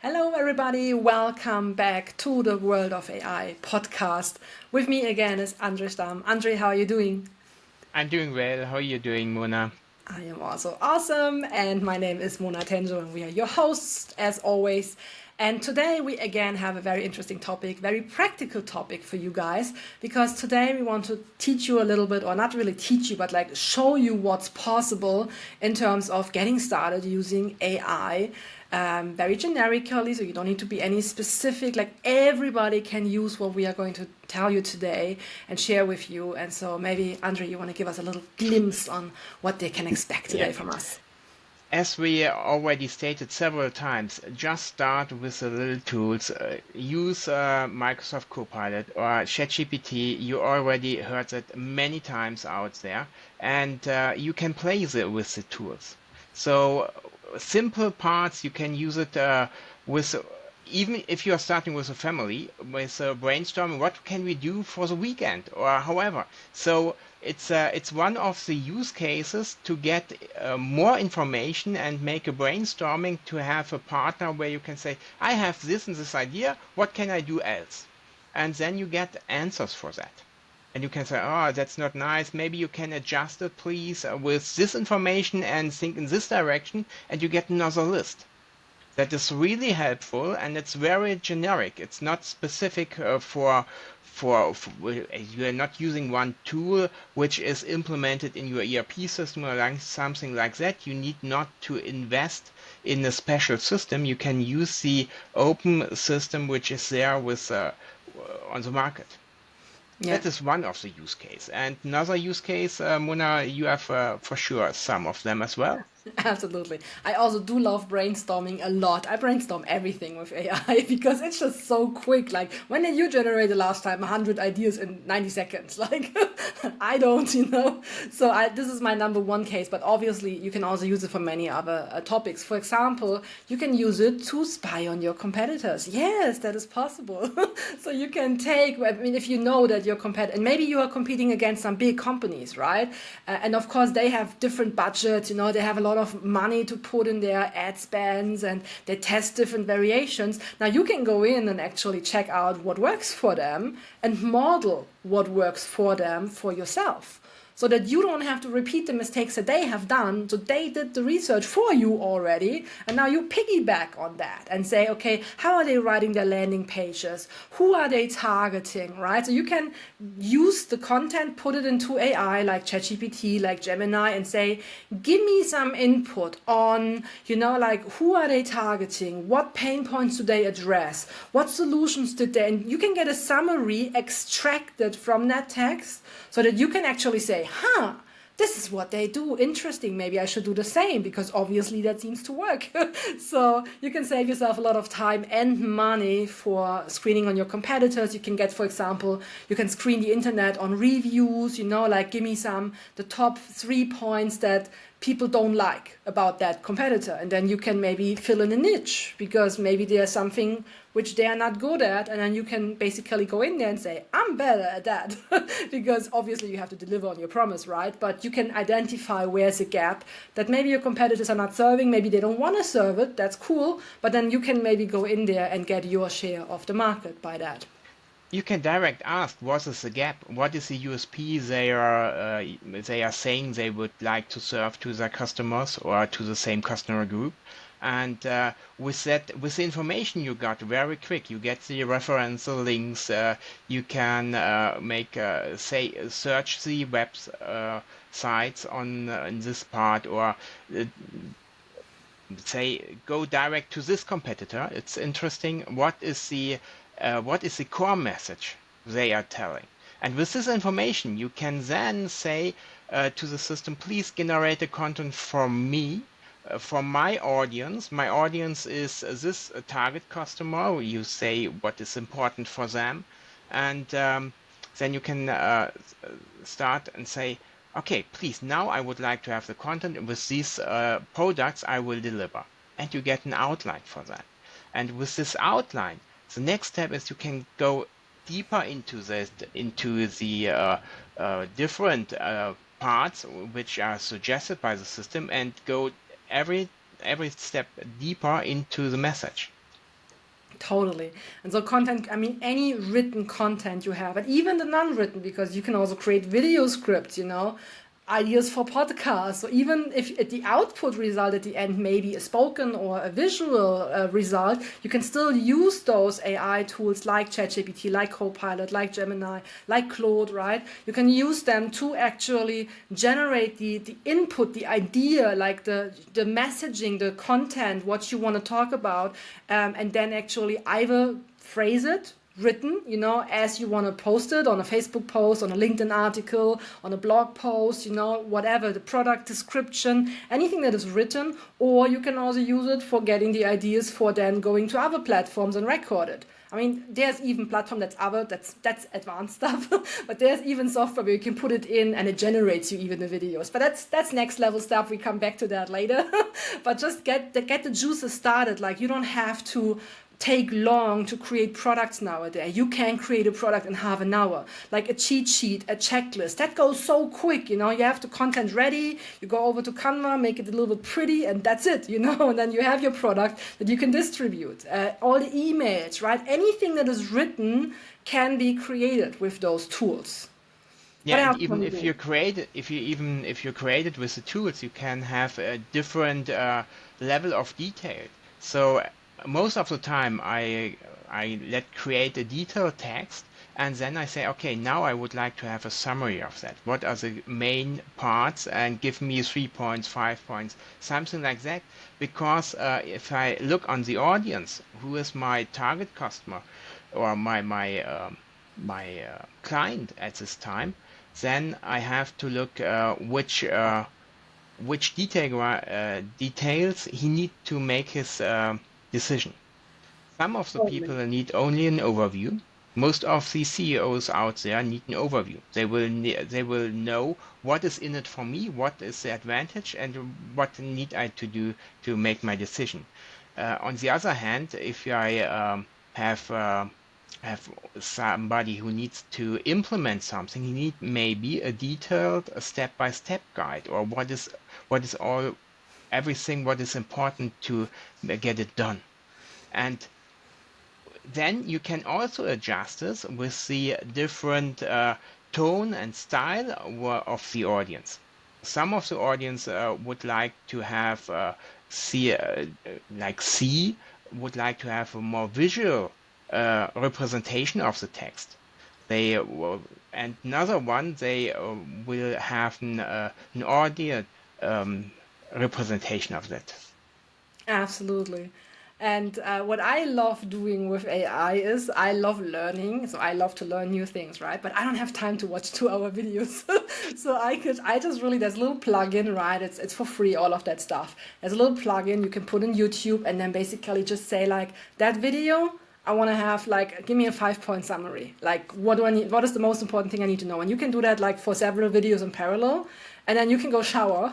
Hello, everybody. Welcome back to the World of AI podcast. With me again is André Stamm. André, how are you doing? I'm doing well. How are you doing, Mona? I am also awesome, and my name is Mona Tenjo, and we are your hosts as always. And today we again have a very interesting topic, very practical topic for you guys, because today we want to teach you a little bit, or not really teach you, but like show you what's possible in terms of getting started using AI. Very generically, so you don't need to be any specific. Like everybody can use what we are going to tell you today and share with you. And so maybe Andre, you want to give us a little glimpse on what they can expect Yeah. today from us. As we already stated several times, just start with the little tools. Use Microsoft Co-Pilot or ChatGPT. You already heard that many times out there, and you can play with the tools. So simple parts, you can use it with. Even if you are starting with a family, with brainstorming, what can we do for the weekend or however. So it's one of the use cases to get more information and make a brainstorming to have a partner where you can say, I have this and this idea, what can I do else? And then you get answers for that. And you can say, oh, that's not nice. Maybe you can adjust it, please, with this information and think in this direction, and you get another list. That is really helpful, and it's very generic. It's not specific for you are not using one tool which is implemented in your ERP system or like something like that. You need not to invest in a special system. You can use the open system which is there with on the market. Yeah. That is one of the use case. And another use case, Mona, you have for sure some of them as well. Absolutely. I also do love brainstorming a lot. I brainstorm everything with AI because it's just so quick. Like, when did you generate the last time 100 ideas in 90 seconds? Like, I don't, you know? So, this is my number one case, but obviously, you can also use it for many other topics. For example, you can use it to spy on your competitors. Yes, that is possible. So, you can take, I mean, if you know that your competitor, and maybe you are competing against some big companies, right? And of course, they have different budgets, you know, they have a lot of money to put in their ad spends and they test different variations. Now you can go in and actually check out what works for them and model what works for them for yourself, so that you don't have to repeat the mistakes that they have done. So they did the research for you already, and now you piggyback on that and say, okay, how are they writing their landing pages? Who are they targeting, right? So you can use the content, put it into AI like ChatGPT, like Gemini, and say, give me some input on, you know, like who are they targeting? What pain points do they address? What solutions did they? And you can get a summary extracted from that text so that you can actually say, this is what they do. Interesting. Maybe I should do the same because obviously that seems to work. So you can save yourself a lot of time and money for screening on your competitors. You can get, for example, you can screen the internet on reviews, you know, like give me the top 3 points that people don't like about that competitor, and then you can maybe fill in a niche because maybe there's something which they are not good at, and then you can basically go in there and say, I'm better at that. Because obviously you have to deliver on your promise, right? But you can identify where's a gap that maybe your competitors are not serving, maybe they don't want to serve it, that's cool, but then you can maybe go in there and get your share of the market by that. You can direct ask what is the gap, what is the USP they are saying they would like to serve to their customers or to the same customer group. And with the information you got very quick, you get the reference links. You can make say search the web sites on in this part or uh, say go direct to this competitor. It's interesting. What is the core message they are telling? And with this information, you can then say to the system, please generate the content from me, from my audience. My audience is this target customer. You say what is important for them, and then you can start and say, okay, please, now I would like to have the content with these products I will deliver. And you get an outline for that. And with this outline, the next step is you can go deeper into the different parts which are suggested by the system and go every step deeper into the message. Totally. And so content, I mean, any written content you have, and even the non-written, because you can also create video scripts, ideas for podcasts. So even if the output result at the end may be a spoken or a visual result, you can still use those AI tools like ChatGPT, like Copilot, like Gemini, like Claude, right? You can use them to actually generate the input, the idea, like the messaging, the content, what you want to talk about, and then actually either phrase it written, as you want to post it on a Facebook post, on a LinkedIn article, on a blog post, whatever, the product description, anything that is written, or you can also use it for getting the ideas for then going to other platforms and record it. I mean, there's even platform that's advanced stuff, but there's even software where you can put it in and it generates you even the videos. But that's next level stuff. We come back to that later. But just get the juices started. Like, you don't have to take long to create products nowadays. You can create a product in half an hour, like a cheat sheet, a checklist. That goes so quick, you have the content ready, you go over to Canva, make it a little bit pretty, and that's it, and then you have your product that you can distribute. All the emails, right? Anything that is written can be created with those tools. Yeah, and even if you create it, if you create it with the tools, you can have a different level of detail. So most of the time I let create a detailed text, and then I say, okay, now I would like to have a summary of that. What are the main parts? And give me 3 points, 5 points, something like that. Because if I look on the audience, who is my target customer or my client at this time, then I have to look which details he need to make his decision. Some of the people need only an overview. Most of the CEOs out there need an overview. They will know what is in it for me, what is the advantage, and what need I to do to make my decision. On the other hand, if I have somebody who needs to implement something, he need maybe a detailed step-by-step guide, or what is everything what is important to get it done. And then you can also adjust this with the different tone and style of the audience. Some of the audience would like to have would like to have a more visual representation of the text. And another one, they will have an audio representation of that. Absolutely. And what I love doing with AI is I love learning. So I love to learn new things, right? But I don't have time to watch 2-hour videos. So there's a little plugin, right? It's for free, all of that stuff. There's a little plugin you can put in YouTube and then basically just say like, that video, I want to have give me a 5-point summary. Like, what do I need? What is the most important thing I need to know? And you can do that like for several videos in parallel. And then you can go shower.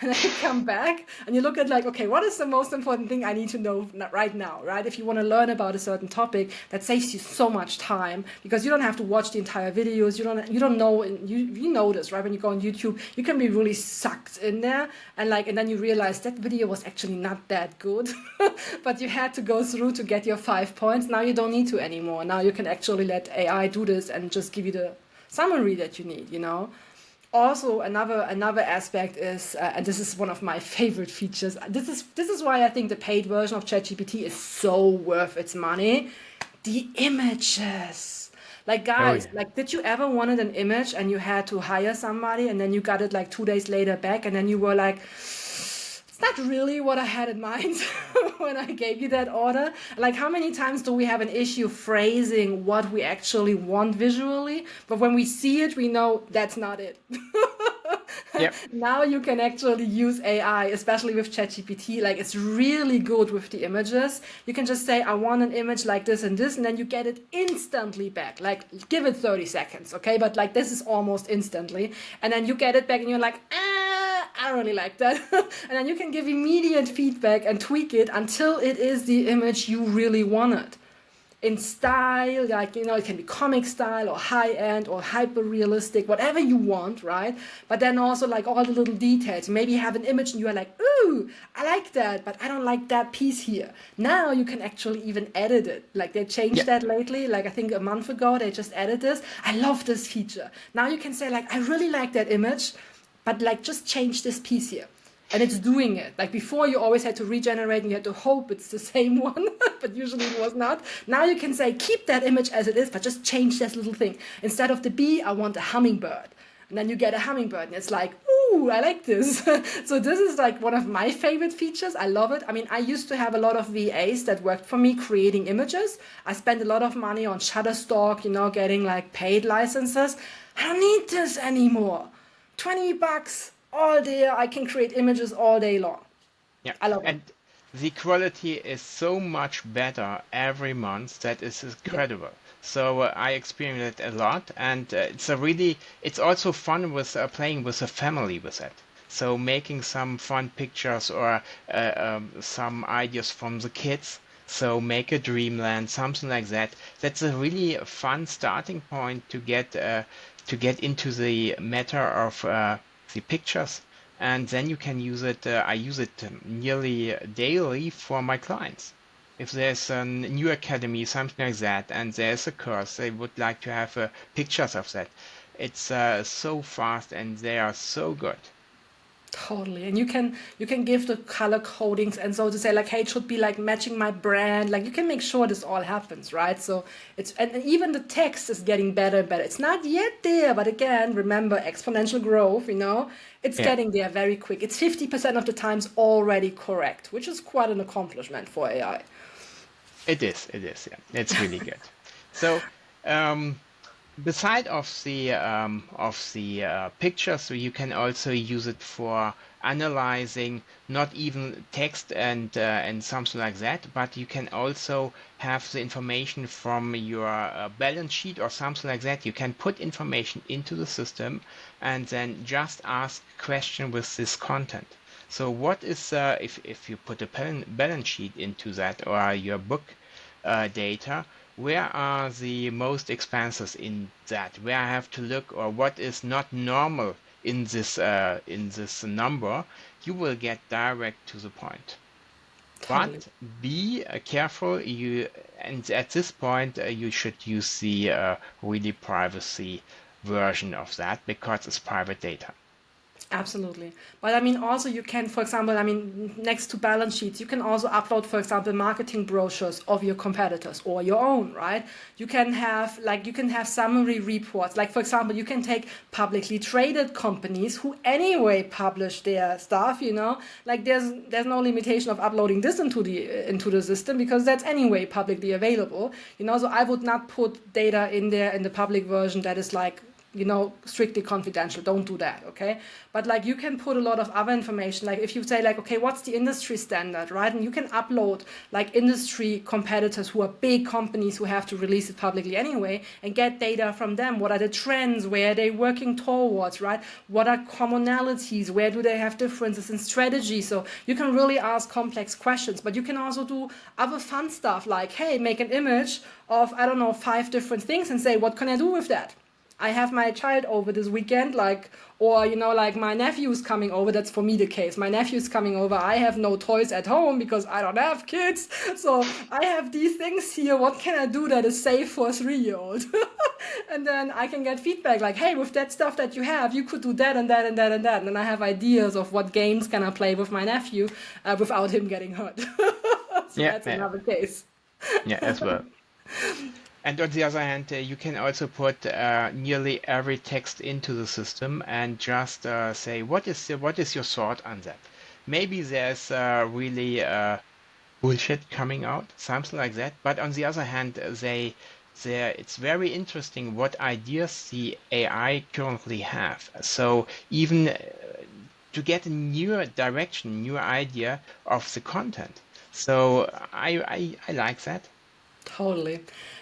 And then you come back and you look at like, okay, what is the most important thing I need to know right now, right? If you want to learn about a certain topic, that saves you so much time because you don't have to watch the entire videos. You don't know, you know this, right? When you go on YouTube, you can be really sucked in there and then you realize that video was actually not that good, but you had to go through to get your 5 points. Now you don't need to anymore. Now you can actually let AI do this and just give you the summary that you need, Also, another aspect is, and this is one of my favorite features. This is why I think the paid version of ChatGPT is so worth its money. The images. Like, guys, did you ever wanted an image and you had to hire somebody and then you got it like 2 days later back and then you were like, not really what I had in mind when I gave you that order. Like, how many times do we have an issue phrasing what we actually want visually? But when we see it, we know that's not it. Yep. Now you can actually use AI, especially with ChatGPT. Like, it's really good with the images. You can just say, I want an image like this and this, and then you get it instantly back. Like, give it 30 seconds, okay? But like, this is almost instantly. And then you get it back and you're like, I don't really like that. And then you can give immediate feedback and tweak it until it is the image you really wanted. in style, like, it can be comic style or high end or hyper realistic, whatever you want, right? But then also like all the little details. Maybe you have an image and you are like, ooh, I like that, but I don't like that piece here. Now you can actually even edit it. Like they changed Yeah. that lately. Like I think a month ago, they just added this. I love this feature. Now you can say like, I really like that image, but like just change this piece here. And it's doing it. Like before, you always had to regenerate and you had to hope it's the same one, but usually it was not. Now you can say, keep that image as it is, but just change this little thing. Instead of the bee, I want a hummingbird. And then you get a hummingbird, and it's like, ooh, I like this. So this is like one of my favorite features. I love it. I mean, I used to have a lot of VAs that worked for me creating images. I spent a lot of money on Shutterstock, getting like paid licenses. I don't need this anymore. $20 all day. I can create images all day long. Yeah, I love it. and the quality is so much better every month that is Yeah, incredible. So I experience it a lot, and it's also fun with playing with a family with it. So making some fun pictures or some ideas from the kids. So make a dreamland, something like that. That's a really fun starting point to get into the matter of the pictures, and then you can use it. I use it nearly daily for my clients. If there's a new academy, something like that, and there's a course, they would like to have pictures of that. It's so fast and they are so good. totally. And you can give the color codings and so to say like, hey, it should be like matching my brand. Like you can make sure this all happens, right? So and even the text is getting better and better. It's not yet there, but again, remember exponential growth, it's Yeah, getting there very quick. It's 50% of the times already correct, which is quite an accomplishment for AI. it is. It is. Yeah, it's really good. So, um, beside of the pictures, so you can also use it for analyzing not even text and something like that, but you can also have the information from your balance sheet or something like that. You can put information into the system and then just ask question with this content. So what is if you put a balance sheet into that or your book data, where are the most expenses in that? Where I have to look, or what is not normal in this number? You will get direct to the point. Totally. But be careful. And at this point, you should use the really privacy version of that because it's private data. Absolutely. But I mean, also you can, for example, I mean, next to balance sheets, you can also upload, for example, marketing brochures of your competitors or your own, right? You can have summary reports. Like, for example, you can take publicly traded companies who anyway publish their stuff, like there's no limitation of uploading this into the system because that's anyway publicly available. So I would not put data in there in the public version that is like strictly confidential. Don't do that, okay? But like you can put a lot of other information. Like if you say like, okay, what's the industry standard, right? And you can upload like industry competitors who are big companies who have to release it publicly anyway and get data from them. What are the trends? Where are they working towards, right? What are commonalities? Where do they have differences in strategy? So you can really ask complex questions, but you can also do other fun stuff like, hey, make an image of, I don't know, 5 different things and say, what can I do with that? I have my child over this weekend, like, or, like my nephew's coming over. That's for me the case. My nephew's coming over. I have no toys at home because I don't have kids. So I have these things here. What can I do that is safe for a 3-year-old? And then I can get feedback like, hey, with that stuff that you have, you could do that and that and that and that. And then I have ideas of what games can I play with my nephew without him getting hurt. So Yeah, that's yeah, another case. yeah, as well. And on the other hand, you can also put nearly every text into the system and just say, what is your thought on that? Maybe there's really bullshit coming out, something like that. But on the other hand, it's very interesting what ideas the AI currently have. So even to get a new direction, new idea of the content. So I like that. Totally.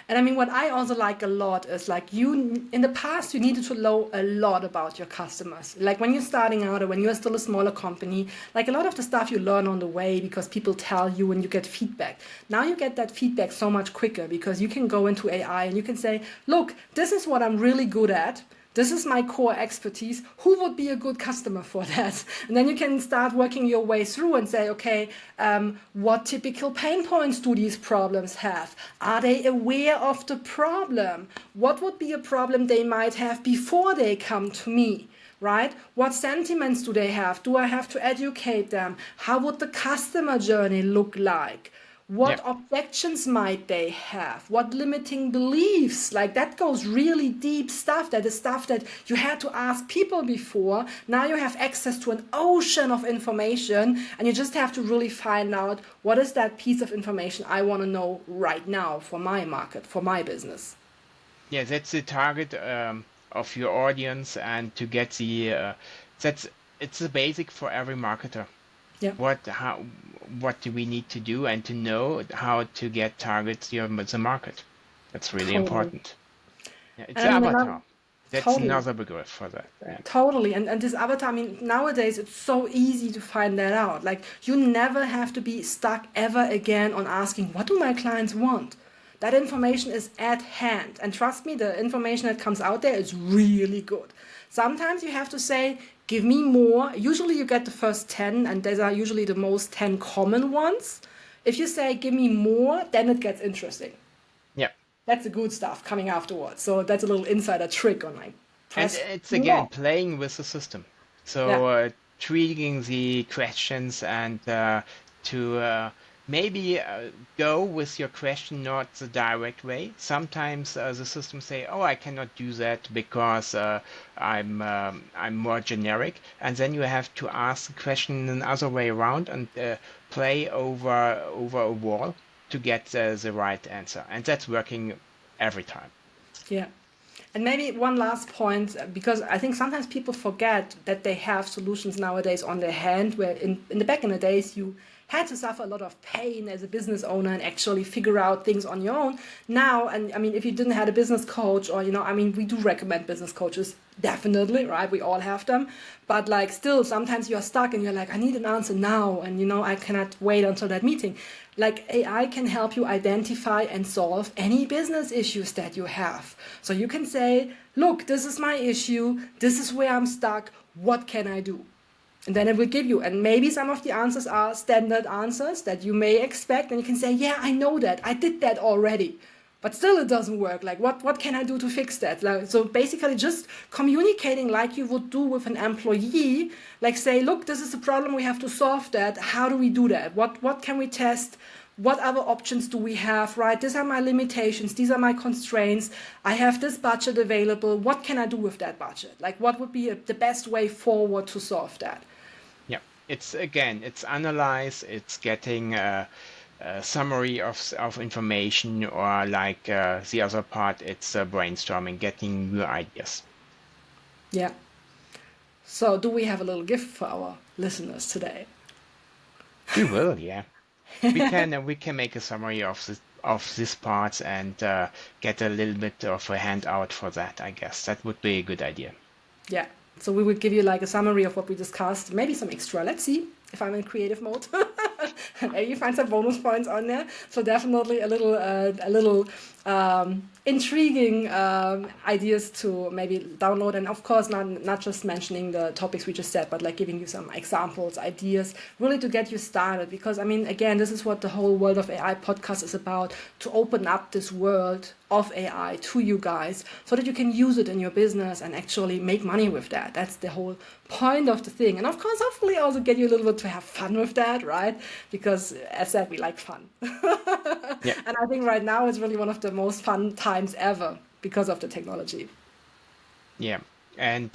And I mean, what I also like a lot is like in the past, you needed to know a lot about your customers. Like when you're starting out or when you're still a smaller company, like a lot of the stuff you learn on the way because people tell you and you get feedback. Now you get that feedback so much quicker because you can go into AI and you can say, look, this is what I'm really good at. This is my core expertise. Who would be a good customer for that? And then you can start working your way through and say, okay, what typical pain points do these problems have? Are they aware of the problem? What would be a problem they might have before they come to me? Right? What sentiments do they have? Do I have to educate them? How would the customer journey look like? What Yeah. objections might they have? What limiting beliefs? Like that goes really deep stuff. That is stuff that you had to ask people before. Now you have access to an ocean of information and you just have to really find out what is that piece of information I want to know right now for my market, for my business. Yeah, that's the target of your audience, and to get that's it's the basic for every marketer. Yeah, What do we need to do, and to know how to get targets the market. That's really totally. important. Yeah, it's And I mean, avatar. That's totally. another begriff for that. Yeah. Totally. And this avatar, I mean, nowadays it's so easy to find that out. Like, you never have to be stuck ever again on asking, what do my clients want? That information is at hand. And trust me, the information that comes out there is really good. Sometimes you have to say, give me more. Usually you get the first 10, and those are usually the most 10 common ones. If you say, give me more, then it gets interesting. Yeah. That's the good stuff coming afterwards. So that's a little insider trick on like And press it's again more. playing with the system. Yeah. So tweaking the questions, and to maybe go with your question not the direct way. Sometimes the system say, "Oh, I cannot do that because I'm more generic," and then you have to ask the question another way around and play over a wall to get the right answer, and that's working every time. Yeah. And maybe one last point, because I think sometimes people forget that they have solutions nowadays on their hand, where in the back in the days, you had to suffer a lot of pain as a business owner and actually figure out things on your own. Now, and I mean, if you didn't have a business coach or, I mean, we do recommend business coaches, definitely, right? We all have them. But like still, sometimes you're stuck and you're like, I need an answer now. And, I cannot wait until that meeting. Like AI can help you identify and solve any business issues that you have. So you can say, look, this is my issue. This is where I'm stuck. What can I do? And then it will give you, and maybe some of the answers are standard answers that you may expect, and you can say, yeah, I know that, I did that already. But still it doesn't work. Like, what can I do to fix that? Like, so basically just communicating like you would do with an employee, like say, look, this is a problem, we have to solve that. How do we do that? What can we test? What other options do we have, right? These are my limitations. These are my constraints. I have this budget available. What can I do with that budget? Like, what would be the best way forward to solve that? Yeah, it's analyze, it's getting a summary of information, or like the other part, it's brainstorming, getting new ideas. Yeah. So, do we have a little gift for our listeners today? We will, yeah. We can make a summary of this part, and get a little bit of a handout for that. I guess that would be a good idea. Yeah. So, we would give you like a summary of what we discussed, maybe some extra. Let's see if I'm in creative mode. Maybe you find some bonus points on there. So, definitely a little intriguing ideas to maybe download, and of course not just mentioning the topics we just said, but like giving you some examples, ideas, really to get you started. Because I mean, again, this is what the whole World of AI podcast is about, to open up this world of AI to you guys so that you can use it in your business and actually make money with that. That's the whole point of the thing. And of course, hopefully also get you a little bit to have fun with that, right? Because as said, we like fun. Yeah, And I think right now it's really one of the most fun times ever because of the technology. yeah, and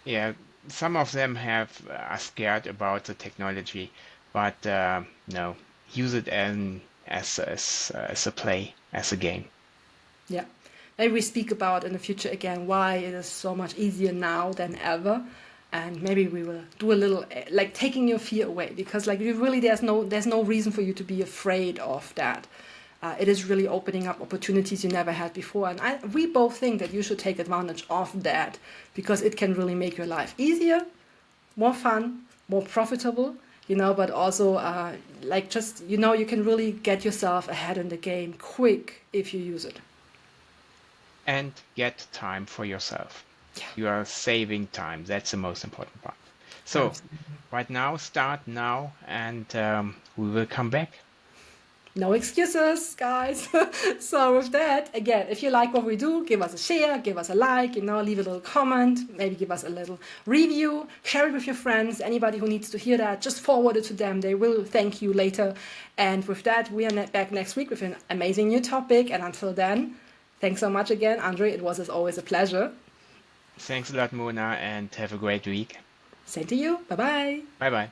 yeah, some of them are scared about the technology, but no, use it as a play, as a game. Yeah. Maybe we speak about in the future again why it is so much easier now than ever. And maybe we will do a little like taking your fear away, because like you really there's no reason for you to be afraid of that. it is really opening up opportunities you never had before. And we both think that you should take advantage of that because it can really make your life easier, more fun, more profitable, but also you can really get yourself ahead in the game quick if you use it. And get time for yourself. Yeah. You are saving time. That's the most important part. So Absolutely. right now, start now, and we will come back. No excuses, guys. So with that, again, if you like what we do, give us a share, give us a like, leave a little comment, maybe give us a little review, share it with your friends, anybody who needs to hear that, just forward it to them. They will thank you later. And with that, we are back next week with an amazing new topic. And until then, thanks so much again, André. It was as always a pleasure. Thanks a lot, Mona, and have a great week. Same to you. Bye-bye. Bye-bye.